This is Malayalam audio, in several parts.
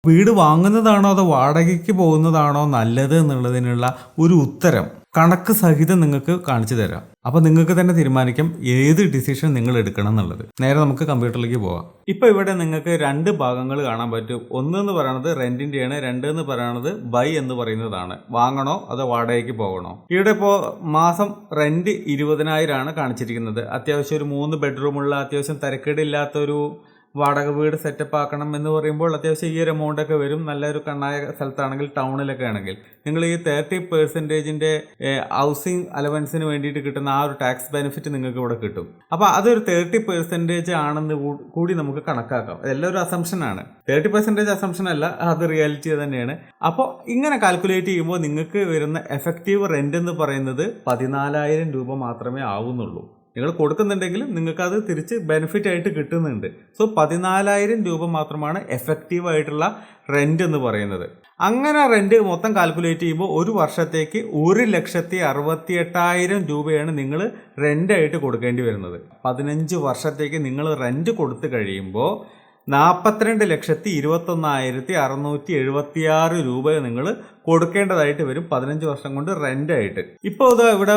വീട് വാങ്ങുന്നതാണോ അതോ വാടകയ്ക്ക് പോകുന്നതാണോ നല്ലത് എന്നുള്ളതിനുള്ള ഒരു ഉത്തരം കണക്ക് സഹിതം നിങ്ങൾക്ക് കാണിച്ചു തരാം. അപ്പോൾ നിങ്ങൾക്ക് തന്നെ തീരുമാനിക്കാം ഏത് ഡിസിഷൻ നിങ്ങൾ എടുക്കണം എന്നുള്ളത്. നേരെ നമുക്ക് കമ്പ്യൂട്ടറിലേക്ക് പോവാം. ഇപ്പോൾ ഇവിടെ നിങ്ങൾക്ക് രണ്ട് ഭാഗങ്ങൾ കാണാൻ പറ്റും. ഒന്ന് എന്ന് പറയുന്നത് റെന്റിൻ്റെയാണ്, രണ്ട് എന്ന് പറയുന്നത് ബൈ എന്ന് പറയുന്നതാണ്. വാങ്ങണോ അതോ വാടകയ്ക്ക് പോകണോ? ഇവിടെ ഇപ്പോൾ മാസം റെന്റ് 20,000 കാണിച്ചിരിക്കുന്നത്. അത്യാവശ്യം ഒരു 3 ബെഡ്റൂമുള്ള അത്യാവശ്യം തരക്കേടില്ലാത്തൊരു വാടക വീട് സെറ്റപ്പ് ആക്കണം എന്ന് പറയുമ്പോൾ അത്യാവശ്യം ഈ ഒരു എമൗണ്ട് ഒക്കെ വരും. നല്ലൊരു കണ്ണായ സ്ഥലത്താണെങ്കിൽ, ടൗണിലൊക്കെ ആണെങ്കിൽ നിങ്ങൾ ഈ 30% ഹൗസിംഗ് അലവൻസിന് വേണ്ടിയിട്ട് കിട്ടുന്ന ആ ഒരു ടാക്സ് ബെനിഫിറ്റ് നിങ്ങൾക്ക് ഇവിടെ കിട്ടും. അപ്പോൾ അതൊരു 30% ആണെന്ന് കൂടി നമുക്ക് കണക്കാക്കാം. എല്ലാം ഒരു അസംഷനാണ്. 30% അസംഷൻ അല്ല, അത് റിയാലിറ്റി തന്നെയാണ്. അപ്പോൾ ഇങ്ങനെ കാൽക്കുലേറ്റ് ചെയ്യുമ്പോൾ നിങ്ങൾക്ക് വരുന്ന എഫക്റ്റീവ് റെന്റ് എന്ന് പറയുന്നത് 14,000 രൂപ മാത്രമേ ആവുന്നുള്ളൂ. നിങ്ങൾ കൊടുക്കുന്നുണ്ടെങ്കിലും നിങ്ങൾക്കത് തിരിച്ച് ബെനിഫിറ്റ് ആയിട്ട് കിട്ടുന്നുണ്ട്. സോ 14,000 രൂപ മാത്രമാണ് എഫക്റ്റീവ് ആയിട്ടുള്ള റെന്റ് എന്ന് പറയുന്നത്. അങ്ങനെ റെന്റ് മൊത്തം കാൽക്കുലേറ്റ് ചെയ്യുമ്പോൾ ഒരു വർഷത്തേക്ക് 1,68,000 രൂപയാണ് നിങ്ങൾ റെന്റായിട്ട് കൊടുക്കേണ്ടി വരുന്നത്. 15 വർഷത്തേക്ക് നിങ്ങൾ റെന്റ് കൊടുത്തു കഴിയുമ്പോൾ 42,21,676 രൂപ നിങ്ങൾ കൊടുക്കേണ്ടതായിട്ട് വരും 15 വർഷം കൊണ്ട് റെന്റായിട്ട്. ഇപ്പോൾ ഇത് ഇവിടെ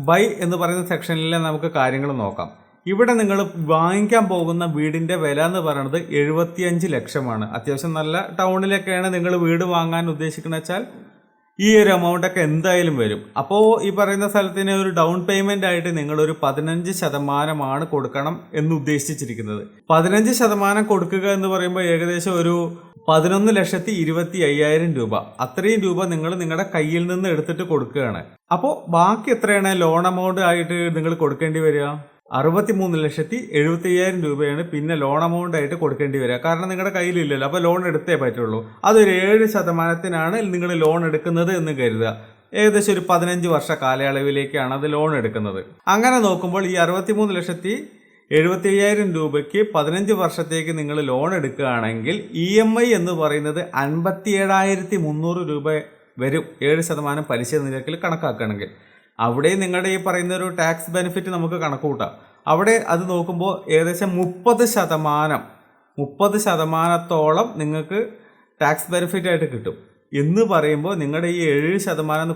ബൈ എന്ന് പറയുന്ന സെക്ഷനിലെ നമുക്ക് കാര്യങ്ങൾ നോക്കാം. ഇവിടെ നിങ്ങൾ വാങ്ങിക്കാൻ പോകുന്ന വീടിൻ്റെ വില എന്ന് പറയുന്നത് 75 ലക്ഷമാണ്. അത്യാവശ്യം നല്ല ടൗണിലൊക്കെയാണ് നിങ്ങൾ വീട് വാങ്ങാൻ ഉദ്ദേശിക്കുന്നത് വെച്ചാൽ ഈ ഒരു എമൗണ്ട് ഒക്കെ എന്തായാലും വരും. അപ്പോൾ ഈ പറയുന്ന സ്ഥലത്തിന് ഒരു ഡൗൺ പേയ്മെന്റ് ആയിട്ട് നിങ്ങളൊരു 15% കൊടുക്കണം എന്ന് ഉദ്ദേശിച്ചിരിക്കുന്നത്. 15% കൊടുക്കുക എന്ന് പറയുമ്പോൾ ഏകദേശം ഒരു 11,25,000 രൂപ. അത്രയും രൂപ നിങ്ങൾ നിങ്ങളുടെ കയ്യിൽ നിന്ന് എടുത്തിട്ട് കൊടുക്കുകയാണ്. അപ്പോൾ ബാക്കി എത്രയാണ് ലോൺ എമൗണ്ട് ആയിട്ട് നിങ്ങൾ കൊടുക്കേണ്ടി വരിക? 63,70,000 രൂപയാണ് പിന്നെ ലോൺ എമൗണ്ട് ആയിട്ട് കൊടുക്കേണ്ടി വരിക. കാരണം നിങ്ങളുടെ കയ്യിലില്ലല്ലോ, അപ്പോൾ ലോൺ എടുത്തേ പറ്റുള്ളൂ. അതൊരു 7% നിങ്ങൾ ലോൺ എടുക്കുന്നത് എന്ന് കരുതുക. ഏകദേശം ഒരു 15 വർഷ കാലയളവിലേക്കാണ് അത് ലോൺ എടുക്കുന്നത്. അങ്ങനെ നോക്കുമ്പോൾ ഈ 63,70,000 രൂപയ്ക്ക് 15 വർഷത്തേക്ക് നിങ്ങൾ ലോൺ എടുക്കുകയാണെങ്കിൽ EMI എന്ന് പറയുന്നത് 57,300 രൂപ വരും. 7% പലിശ നിരക്കിൽ കണക്കാക്കുകയാണെങ്കിൽ അവിടെ നിങ്ങളുടെ ഈ പറയുന്ന ഒരു ടാക്സ് ബെനിഫിറ്റ് നമുക്ക് കണക്ക് കൂട്ടാം. അവിടെ അത് നോക്കുമ്പോൾ ഏകദേശം 30%-ഓളം നിങ്ങൾക്ക് ടാക്സ് ബെനിഫിറ്റ് ആയിട്ട് കിട്ടും. എന്ന് പറയുമ്പോൾ നിങ്ങളുടെ ഈ 7%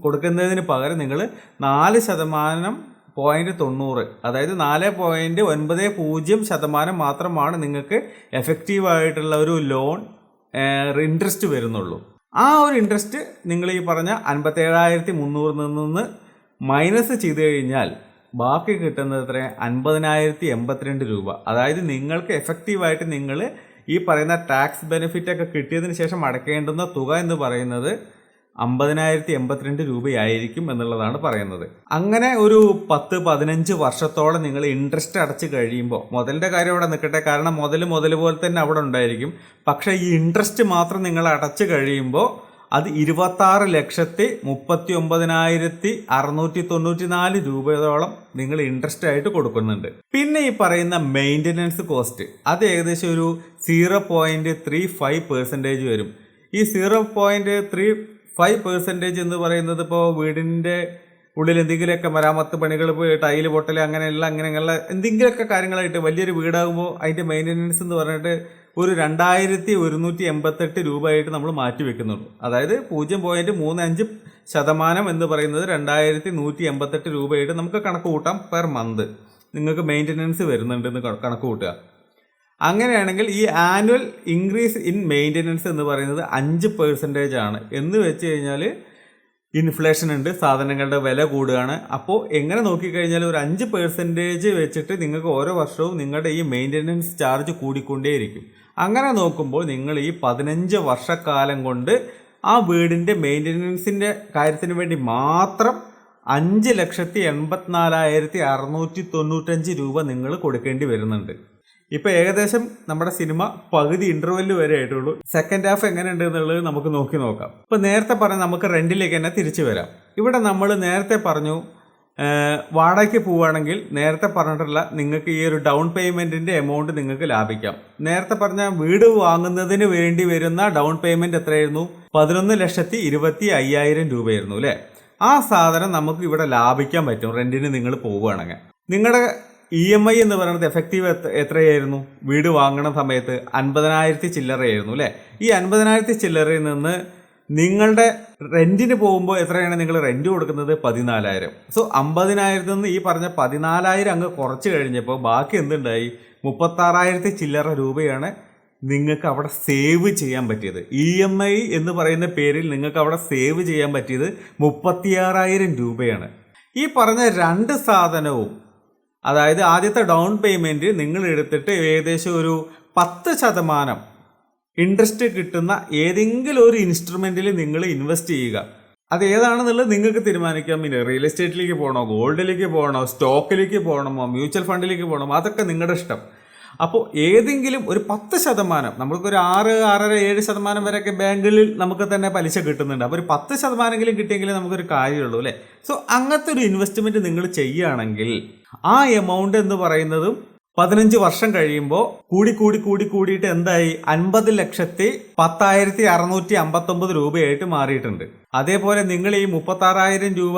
കൊടുക്കുന്നതിന് പകരം നിങ്ങൾ 4%.90, അതായത് 4.90% മാത്രമാണ് നിങ്ങൾക്ക് എഫക്റ്റീവായിട്ടുള്ള ഒരു ലോൺ ഇൻട്രസ്റ്റ് വരുന്നുള്ളൂ. ആ ഒരു ഇൻട്രസ്റ്റ് നിങ്ങൾ ഈ പറഞ്ഞ 57,300 നിന്ന് മൈനസ് ചെയ്ത് കഴിഞ്ഞാൽ ബാക്കി കിട്ടുന്നത് എത്ര? 50,082 രൂപ. അതായത് നിങ്ങൾക്ക് എഫക്റ്റീവായിട്ട് നിങ്ങൾ ഈ പറയുന്ന ടാക്സ് ബെനിഫിറ്റ് ഒക്കെ കിട്ടിയതിന് ശേഷം അടയ്ക്കേണ്ടുന്ന തുക എന്ന് പറയുന്നത് 50,082 രൂപയായിരിക്കും എന്നുള്ളതാണ് പറയുന്നത്. അങ്ങനെ ഒരു 10-15 വർഷത്തോളം നിങ്ങൾ ഇൻട്രസ്റ്റ് അടച്ച് കഴിയുമ്പോൾ, മുതലിൻ്റെ കാര്യം അവിടെ നിൽക്കട്ടെ, കാരണം മുതൽ പോലെ തന്നെ അവിടെ ഉണ്ടായിരിക്കും. പക്ഷേ ഈ ഇൻട്രസ്റ്റ് മാത്രം നിങ്ങൾ അടച്ച് കഴിയുമ്പോൾ അത് 26,39,694 രൂപയോളം നിങ്ങൾ ഇൻട്രസ്റ്റ് ആയിട്ട് കൊടുക്കുന്നുണ്ട്. പിന്നെ ഈ പറയുന്ന മെയിൻ്റനൻസ് കോസ്റ്റ് അത് ഏകദേശം ഒരു 0.35% വരും. ഈ 0.35% എന്ന് പറയുന്നത് ഇപ്പോൾ വീടിൻ്റെ ഉള്ളിൽ എന്തെങ്കിലുമൊക്കെ മരാമത്ത് പണികൾ, ടൈല് പൊട്ടൽ, അങ്ങനെയുള്ള എന്തെങ്കിലുമൊക്കെ കാര്യങ്ങളായിട്ട് വലിയൊരു വീടാകുമ്പോൾ അതിൻ്റെ മെയിൻ്റനൻസ് എന്ന് പറഞ്ഞിട്ട് ഒരു 2,188 രൂപയായിട്ട് നമ്മൾ മാറ്റി വെക്കുന്നുള്ളൂ. അതായത് 0.35% എന്ന് പറയുന്നത് 2,188 രൂപയായിട്ട് നമുക്ക് കണക്ക് കൂട്ടാം പെർ മന്ത്. നിങ്ങൾക്ക് മെയിൻ്റനൻസ് വരുന്നുണ്ടെന്ന് കണക്ക് കൂട്ടുക. അങ്ങനെയാണെങ്കിൽ ഈ ആനുവൽ ഇൻക്രീസ് ഇൻ മെയിൻ്റനൻസ് എന്ന് പറയുന്നത് 5% ആണ്. എന്ന് വെച്ച് കഴിഞ്ഞാൽ ഇൻഫ്ലേഷൻ ഉണ്ട്, സാധനങ്ങളുടെ വില കൂടുകയാണ്. അപ്പോൾ എങ്ങനെ നോക്കിക്കഴിഞ്ഞാൽ ഒരു 5% വെച്ചിട്ട് നിങ്ങൾക്ക് ഓരോ വർഷവും നിങ്ങളുടെ ഈ മെയിൻ്റനൻസ് ചാർജ് കൂടിക്കൊണ്ടേയിരിക്കും. അങ്ങനെ നോക്കുമ്പോൾ നിങ്ങൾ ഈ 15 വർഷക്കാലം കൊണ്ട് ആ വീടിൻ്റെ മെയിൻ്റനൻസിൻ്റെ കാര്യത്തിന് വേണ്ടി മാത്രം 5,84,695 രൂപ നിങ്ങൾ കൊടുക്കേണ്ടി വരുന്നുണ്ട്. ഇപ്പോൾ ഏകദേശം നമ്മുടെ സിനിമ പകുതി ഇൻ്റർവെല്ല് വരെ ആയിട്ടുള്ളൂ. സെക്കൻഡ് ഹാഫ് എങ്ങനെയുണ്ട് എന്നുള്ളത് നമുക്ക് നോക്കാം. ഇപ്പോൾ നേരത്തെ പറഞ്ഞ നമുക്ക് റെൻറ്റിലേക്ക് തന്നെ തിരിച്ചു വരാം. ഇവിടെ നമ്മൾ നേരത്തെ പറഞ്ഞു വാടകയ്ക്ക് പോവുകയാണെങ്കിൽ നേരത്തെ പറഞ്ഞിട്ടുള്ള നിങ്ങൾക്ക് ഈ ഒരു ഡൗൺ പേയ്മെൻറ്റിൻ്റെ എമൗണ്ട് നിങ്ങൾക്ക് ലാഭിക്കാം. നേരത്തെ പറഞ്ഞ വീട് വാങ്ങുന്നതിന് വേണ്ടി വരുന്ന ഡൗൺ പേയ്മെൻറ്റ് എത്രയായിരുന്നു? 11,25,000 രൂപയായിരുന്നു അല്ലേ? ആ സാധനം നമുക്ക് ഇവിടെ ലാഭിക്കാൻ പറ്റും റെൻറ്റിന് നിങ്ങൾ പോവുകയാണെങ്കിൽ. നിങ്ങളുടെ EMI എന്ന് പറയുന്നത് എഫക്റ്റീവ് എത്രയായിരുന്നു? വീട് വാങ്ങണ സമയത്ത് 50,000 ചില്ലറയായിരുന്നു അല്ലേ? ഈ 50,000 ചില്ലറയിൽ നിന്ന് നിങ്ങളുടെ റെന്റിന് പോകുമ്പോൾ എത്രയാണ് നിങ്ങൾ റെന്റ് കൊടുക്കുന്നത്? 14,000. സോ 50,000 നിന്ന് ഈ പറഞ്ഞ 14,000 അങ്ങ് കുറച്ച് കഴിഞ്ഞപ്പോൾ ബാക്കി എന്തുണ്ടായി? 36,000 ചില്ലറ രൂപയാണ് നിങ്ങൾക്ക് അവിടെ സേവ് ചെയ്യാൻ പറ്റിയത്. EMI എന്ന് പറയുന്ന പേരിൽ നിങ്ങൾക്ക് അവിടെ സേവ് ചെയ്യാൻ പറ്റിയത് 36,000 രൂപയാണ്. ഈ പറഞ്ഞ രണ്ട് സാധനവും, അതായത് ആദ്യത്തെ ഡൗൺ പേയ്മെൻറ്റ് നിങ്ങൾ എടുത്തിട്ട് ഏകദേശം ഒരു 10% ഇൻട്രസ്റ്റ് കിട്ടുന്ന ഏതെങ്കിലും ഒരു ഇൻസ്ട്രുമെൻറ്റിൽ നിങ്ങൾ ഇൻവെസ്റ്റ് ചെയ്യുക. അത് ഏതാണെന്നുള്ളത് നിങ്ങൾക്ക് തീരുമാനിക്കാം. പിന്നെ റിയൽ എസ്റ്റേറ്റിലേക്ക് പോകണോ, ഗോൾഡിലേക്ക് പോകണോ, സ്റ്റോക്കിലേക്ക് പോകണമോ, മ്യൂച്വൽ ഫണ്ടിലേക്ക് പോകണമോ, അതൊക്കെ നിങ്ങളുടെ ഇഷ്ടം. അപ്പോൾ ഏതെങ്കിലും ഒരു 10%, നമ്മൾക്കൊരു 6, 6.5, 7% വരെയൊക്കെ ബാങ്കുകളിൽ നമുക്ക് തന്നെ പലിശ കിട്ടുന്നുണ്ട്. അപ്പോൾ ഒരു 10% കിട്ടിയെങ്കിൽ നമുക്കൊരു കാര്യമുള്ളൂ അല്ലേ? സോ അങ്ങനത്തെ ഒരു ഇൻവെസ്റ്റ്മെൻറ്റ് നിങ്ങൾ ചെയ്യുകയാണെങ്കിൽ ആ എമൗണ്ട് എന്ന് പറയുന്നതും 15 വർഷം കഴിയുമ്പോൾ കൂടിയിട്ട് എന്തായി? 50,10,659 രൂപയായിട്ട് മാറിയിട്ടുണ്ട്. അതേപോലെ നിങ്ങൾ ഈ 36,000 രൂപ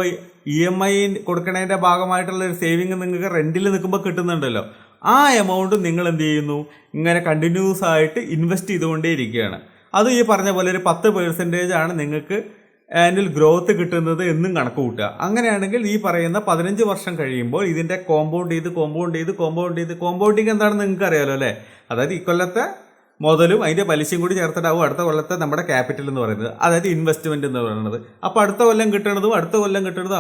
EMI കൊടുക്കണതിൻ്റെ ഭാഗമായിട്ടുള്ള ഒരു സേവിങ് നിങ്ങൾക്ക് റെന്റിൽ നിൽക്കുമ്പോൾ കിട്ടുന്നുണ്ടല്ലോ, ആ എമൗണ്ട് നിങ്ങൾ എന്ത് ചെയ്യുന്നു? ഇങ്ങനെ കണ്ടിന്യൂസ് ആയിട്ട് ഇൻവെസ്റ്റ് ചെയ്തുകൊണ്ടേ ഇരിക്കുകയാണ്. അത് ഈ പറഞ്ഞ പോലെ ഒരു 10% ആണ് നിങ്ങൾക്ക് ആനുവൽ ഗ്രോത്ത് കിട്ടുന്നത് എന്നും കണക്ക് കൂട്ടുക. അങ്ങനെയാണെങ്കിൽ ഈ പറയുന്ന 15 വർഷം കഴിയുമ്പോൾ ഇതിൻ്റെ കോമ്പൗണ്ടിങ് എന്താണെന്ന് നിങ്ങൾക്ക് അറിയാലോ അല്ലേ? അതായത് ഇക്കൊല്ലത്തെ മുതലും അതിൻ്റെ പലിശയും കൂടി ചേർത്തിട്ടാവും അടുത്ത കൊല്ലത്തെ നമ്മുടെ ക്യാപിറ്റൽ എന്ന് പറയുന്നത്, അതായത് ഇൻവെസ്റ്റ്മെൻറ്റ് എന്ന് പറയുന്നത്. അപ്പോൾ അടുത്ത കൊല്ലം കിട്ടുന്നതും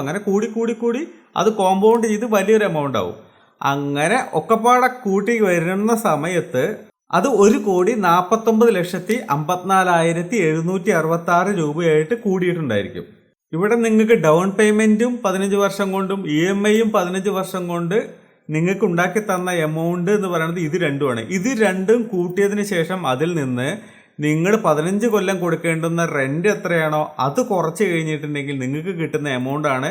അങ്ങനെ കൂടി അത് കോമ്പൗണ്ട് ചെയ്ത് വലിയൊരു എമൗണ്ട് ആവും. അങ്ങനെ ഒക്കെപ്പാടെ കൂട്ടി വരുന്ന സമയത്ത് അത് 1,49,54,766 രൂപയായിട്ട് കൂടിയിട്ടുണ്ടായിരിക്കും. ഇവിടെ നിങ്ങൾക്ക് ഡൗൺ പേയ്മെൻറ്റും 15 വർഷം കൊണ്ടും EMIയും 15 വർഷം കൊണ്ട് നിങ്ങൾക്ക് ഉണ്ടാക്കി തന്ന എമൗണ്ട് എന്ന് പറയുന്നത് ഇത് രണ്ടുമാണ്. ഇത് രണ്ടും കൂട്ടിയതിന് ശേഷം അതിൽ നിന്ന് നിങ്ങൾ 15 കൊല്ലം കൊടുക്കേണ്ടുന്ന റെന്റ് എത്രയാണോ അത് കുറച്ച് കഴിഞ്ഞിട്ടുണ്ടെങ്കിൽ നിങ്ങൾക്ക് കിട്ടുന്ന എമൗണ്ടാണ്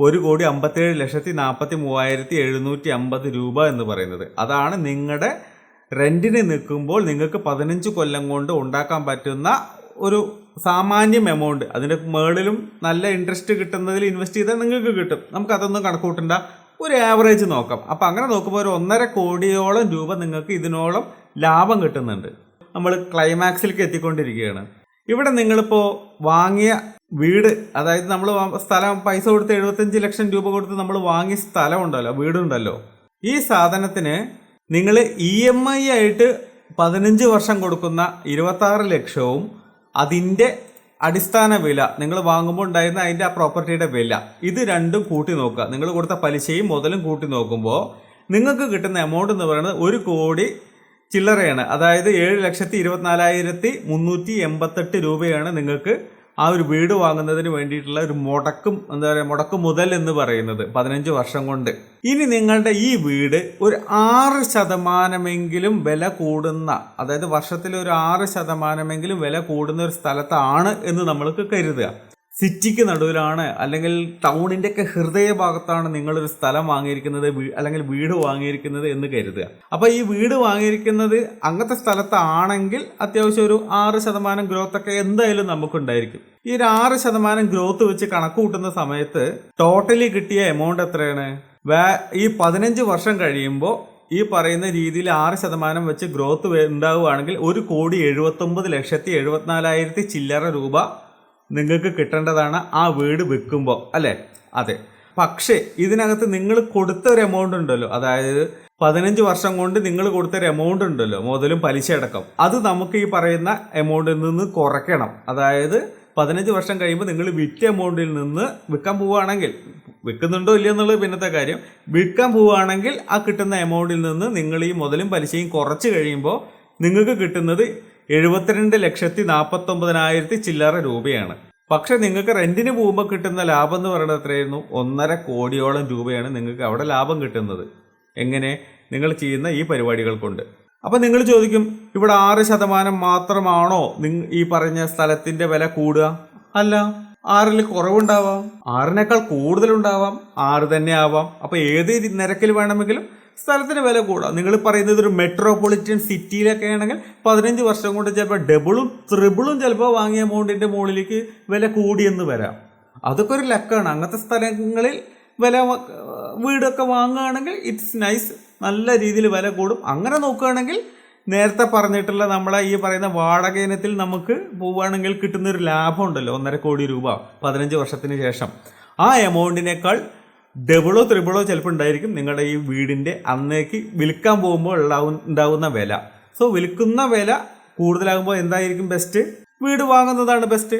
1,57,43,750 രൂപ എന്ന് പറയുന്നത്. അതാണ് നിങ്ങളുടെ റെന്റിന് നിൽക്കുമ്പോൾ നിങ്ങൾക്ക് 15 കൊല്ലം കൊണ്ട് ഉണ്ടാക്കാൻ പറ്റുന്ന ഒരു സാമാന്യം എമൗണ്ട്. അതിൻ്റെ മേളിലും നല്ല ഇൻട്രസ്റ്റ് കിട്ടുന്നതിൽ ഇൻവെസ്റ്റ് ചെയ്താൽ നിങ്ങൾക്ക് കിട്ടും. നമുക്കതൊന്നും കണക്ക് കൂട്ടണ്ട, ഒരു ആവറേജ് നോക്കാം. അപ്പം അങ്ങനെ നോക്കുമ്പോൾ ഒരു 1.5 കോടിയോളം രൂപ നിങ്ങൾക്ക് ഇതിനോളം ലാഭം കിട്ടുന്നുണ്ട്. നമ്മൾ ക്ലൈമാക്സിലേക്ക് എത്തിക്കൊണ്ടിരിക്കുകയാണ്. ഇവിടെ നിങ്ങളിപ്പോൾ വാങ്ങിയ വീട്, അതായത് നമ്മൾ സ്ഥലം പൈസ കൊടുത്ത് 75 ലക്ഷം രൂപ കൊടുത്ത് നമ്മൾ വാങ്ങിയ സ്ഥലം ഉണ്ടല്ലോ, വീടുണ്ടല്ലോ, ഈ സാധനത്തിന് നിങ്ങൾ EMI ആയിട്ട് 15 വർഷം കൊടുക്കുന്ന 26 ലക്ഷവും അതിൻ്റെ അടിസ്ഥാന വില നിങ്ങൾ വാങ്ങുമ്പോൾ ഉണ്ടായിരുന്ന അതിൻ്റെ ആ പ്രോപ്പർട്ടിയുടെ വില, ഇത് രണ്ടും കൂട്ടി നോക്കുക. നിങ്ങൾ കൊടുത്ത പലിശയും മുതലും കൂട്ടി നോക്കുമ്പോൾ നിങ്ങൾക്ക് കിട്ടുന്ന എമൗണ്ട് എന്ന് പറയുന്നത് 1 കോടി ചില്ലറയാണ്. അതായത് 7,24,388 രൂപയാണ് നിങ്ങൾക്ക് ആ ഒരു വീട് വാങ്ങുന്നതിന് വേണ്ടിയിട്ടുള്ള ഒരു മുടക്ക് മുതൽ എന്ന് പറയുന്നത് 15 വർഷം കൊണ്ട്. ഇനി നിങ്ങളുടെ ഈ വീട് ഒരു 6% വില കൂടുന്ന, അതായത് വർഷത്തിൽ ഒരു 6% വില കൂടുന്ന ഒരു സ്ഥലത്താണ് എന്ന് നമ്മൾക്ക് കരുതുക. സിറ്റിക്ക് നടുവിലാണ് അല്ലെങ്കിൽ ടൗണിൻ്റെ ഒക്കെ ഹൃദയഭാഗത്താണ് നിങ്ങളൊരു സ്ഥലം വാങ്ങിയിരിക്കുന്നത് അല്ലെങ്കിൽ വീട് വാങ്ങിയിരിക്കുന്നത് എന്ന് കരുതുക. അപ്പോൾ ഈ വീട് വാങ്ങിയിരിക്കുന്നത് അങ്ങനത്തെ സ്ഥലത്താണെങ്കിൽ അത്യാവശ്യം ഒരു 6% ഗ്രോത്ത് ഒക്കെ എന്തായാലും നമുക്കുണ്ടായിരിക്കും. ഈ ഒരു 6% ഗ്രോത്ത് വെച്ച് കണക്ക് കൂട്ടുന്ന സമയത്ത് ടോട്ടലി കിട്ടിയ എമൗണ്ട് എത്രയാണ്? ഈ 15 വർഷം കഴിയുമ്പോൾ ഈ പറയുന്ന രീതിയിൽ 6% വെച്ച് ഗ്രോത്ത് ഉണ്ടാവുകയാണെങ്കിൽ 1,79,74,000 ചില്ലറ രൂപ നിങ്ങൾക്ക് കിട്ടേണ്ടതാണ് ആ വീട് വിൽക്കുമ്പോൾ അല്ലേ? അതെ. പക്ഷേ ഇതിനകത്ത് നിങ്ങൾ കൊടുത്ത ഒരു എമൗണ്ട് ഉണ്ടല്ലോ, അതായത് 15 വർഷം കൊണ്ട് നിങ്ങൾ കൊടുത്തൊരു എമൗണ്ട് ഉണ്ടല്ലോ, മുതലും പലിശ അടക്കം, അത് നമുക്ക് ഈ പറയുന്ന എമൗണ്ടിൽ നിന്ന് കുറയ്ക്കണം. അതായത് 15 വർഷം കഴിയുമ്പോൾ നിങ്ങൾ വിറ്റ എമൗണ്ടിൽ നിന്ന് വിൽക്കാൻ പോവുകയാണെങ്കിൽ, വിൽക്കുന്നുണ്ടോ ഇല്ലയോ എന്നുള്ളത് പിന്നത്തെ കാര്യം, വിൽക്കാൻ പോവുകയാണെങ്കിൽ ആ കിട്ടുന്ന എമൗണ്ടിൽ നിന്ന് നിങ്ങൾ ഈ മുതലും പലിശയും കുറച്ച് കഴിയുമ്പോൾ നിങ്ങൾക്ക് കിട്ടുന്നത് 72,49,000 ചില്ലറ രൂപയാണ്. പക്ഷെ നിങ്ങൾക്ക് റെന്റിന് പോകുമ്പോൾ കിട്ടുന്ന ലാഭം എന്ന് പറയുന്നത് എത്രയായിരുന്നു? 1.5 കോടിയോളം രൂപയാണ് നിങ്ങൾക്ക് അവിടെ ലാഭം കിട്ടുന്നത്. എങ്ങനെ? നിങ്ങൾ ചെയ്യുന്ന ഈ പരിപാടികൾ കൊണ്ട്. അപ്പം നിങ്ങൾ ചോദിക്കും, ഇവിടെ 6% മാത്രമാണോ ഈ പറഞ്ഞ സ്ഥലത്തിന്റെ വില കൂടുക? അല്ല, 6ൽ കുറവുണ്ടാവാം, 6നേക്കാൾ കൂടുതലുണ്ടാവാം, 6 തന്നെ ആവാം. അപ്പം ഏത് നിരക്കിൽ വേണമെങ്കിലും സ്ഥലത്തിന് വില കൂടാം. നിങ്ങൾ പറയുന്നത് ഒരു മെട്രോപൊളിറ്റൻ സിറ്റിയിലൊക്കെ ആണെങ്കിൽ 15 വർഷം കൊണ്ട് ചിലപ്പോൾ ഡബിളും ട്രിബിളും ചിലപ്പോൾ വാങ്ങിയ എമൗണ്ടിൻ്റെ മുകളിലേക്ക് വില കൂടിയെന്ന് വരാം. അതൊക്കെ ഒരു ലക്കാണ്. അങ്ങനത്തെ സ്ഥലങ്ങളിൽ വില വീടൊക്കെ വാങ്ങുകയാണെങ്കിൽ ഇറ്റ്സ് നൈസ്, നല്ല രീതിയിൽ വില കൂടും. അങ്ങനെ നോക്കുകയാണെങ്കിൽ നേരത്തെ പറഞ്ഞിട്ടുള്ള നമ്മളെ ഈ പറയുന്ന വാടക ഇനത്തിൽ നമുക്ക് പോവുകയാണെങ്കിൽ കിട്ടുന്നൊരു ലാഭം ഉണ്ടല്ലോ, 1.5 കോടി രൂപ 15 വർഷത്തിന് ശേഷം. ആ എമൗണ്ടിനേക്കാൾ ഡബിളോ ത്രിബിളോ ചിലപ്പോൾ ഉണ്ടായിരിക്കും നിങ്ങളുടെ ഈ വീടിൻ്റെ അന്നേക്ക് വിൽക്കാൻ പോകുമ്പോൾ ഉണ്ടാവുന്ന വില. സോ വിൽക്കുന്ന വില കൂടുതലാകുമ്പോൾ എന്തായിരിക്കും ബെസ്റ്റ്? വീട് വാങ്ങുന്നതാണ് ബെസ്റ്റ്.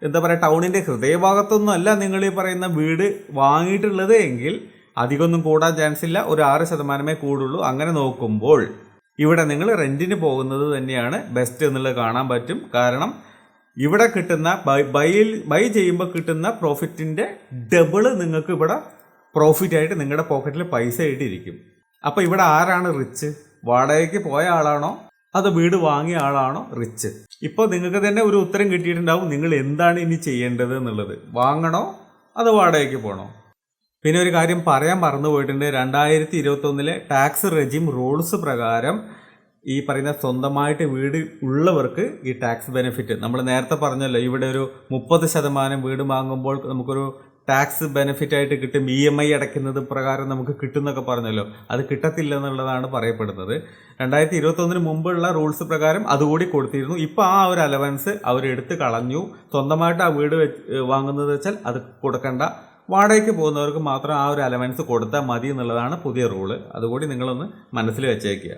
എന്താ പറയുക, ടൗണിൻ്റെ ഹൃദയഭാഗത്തൊന്നും അല്ല നിങ്ങൾ ഈ പറയുന്ന വീട് വാങ്ങിയിട്ടുള്ളത് എങ്കിൽ അധികമൊന്നും കൂടാൻ ചാൻസ് ഇല്ല, ഒരു 6% കൂടുള്ളൂ. അങ്ങനെ നോക്കുമ്പോൾ ഇവിടെ നിങ്ങൾ റെൻറ്റിന് പോകുന്നത് തന്നെയാണ് ബെസ്റ്റ് എന്നുള്ളത് കാണാൻ പറ്റും. കാരണം ഇവിടെ കിട്ടുന്ന ബൈ ചെയ്യുമ്പോൾ കിട്ടുന്ന പ്രോഫിറ്റിൻ്റെ ഡബിള് നിങ്ങൾക്ക് ഇവിടെ പ്രോഫിറ്റായിട്ട് നിങ്ങളുടെ പോക്കറ്റിൽ പൈസ ആയിട്ടിരിക്കും. അപ്പോൾ ഇവിടെ ആരാണ് റിച്ച്? വാടകയ്ക്ക് പോയ ആളാണോ അത് വീട് വാങ്ങിയ ആളാണോ റിച്ച്? ഇപ്പോൾ നിങ്ങൾക്ക് തന്നെ ഒരു ഉത്തരം കിട്ടിയിട്ടുണ്ടാവും നിങ്ങൾ എന്താണ് ഇനി ചെയ്യേണ്ടത് എന്നുള്ളത്. വാങ്ങണോ അത് വാടകയ്ക്ക് പോകണോ? പിന്നെ ഒരു കാര്യം പറയാൻ മറന്നു പോയിട്ടുണ്ട്. 2021 ടാക്സ് റെജിം റൂൾസ് പ്രകാരം ഈ പറയുന്ന സ്വന്തമായിട്ട് വീട് ഉള്ളവർക്ക് ഈ ടാക്സ് ബെനിഫിറ്റ് നമ്മൾ നേരത്തെ പറഞ്ഞല്ലോ, ഇവിടെ ഒരു 30% വീട് വാങ്ങുമ്പോൾ നമുക്കൊരു ടാക്സ് ബെനിഫിറ്റ് ആയിട്ട് കിട്ടും. EMI അടയ്ക്കുന്നത് പ്രകാരം നമുക്ക് കിട്ടുമെന്നൊക്കെ പറഞ്ഞല്ലോ, അത് കിട്ടത്തില്ല എന്നുള്ളതാണ് പറയപ്പെടുന്നത്. 2021 മുമ്പുള്ള റൂൾസ് പ്രകാരം അതുകൂടി കൊടുത്തിരുന്നു. ഇപ്പോൾ ആ ഒരു അലവൻസ് അവരെടുത്ത് കളഞ്ഞു. സ്വന്തമായിട്ട് ആ വീട് വാങ്ങുന്നത് വെച്ചാൽ അത് കൊടുക്കണ്ട, വാടകയ്ക്ക് പോകുന്നവർക്ക് മാത്രം ആ ഒരു അലവൻസ് കൊടുത്താൽ മതി എന്നുള്ളതാണ് പുതിയ റൂള്. അതുകൂടി നിങ്ങളൊന്ന് മനസ്സിൽ വെച്ചേക്കുക.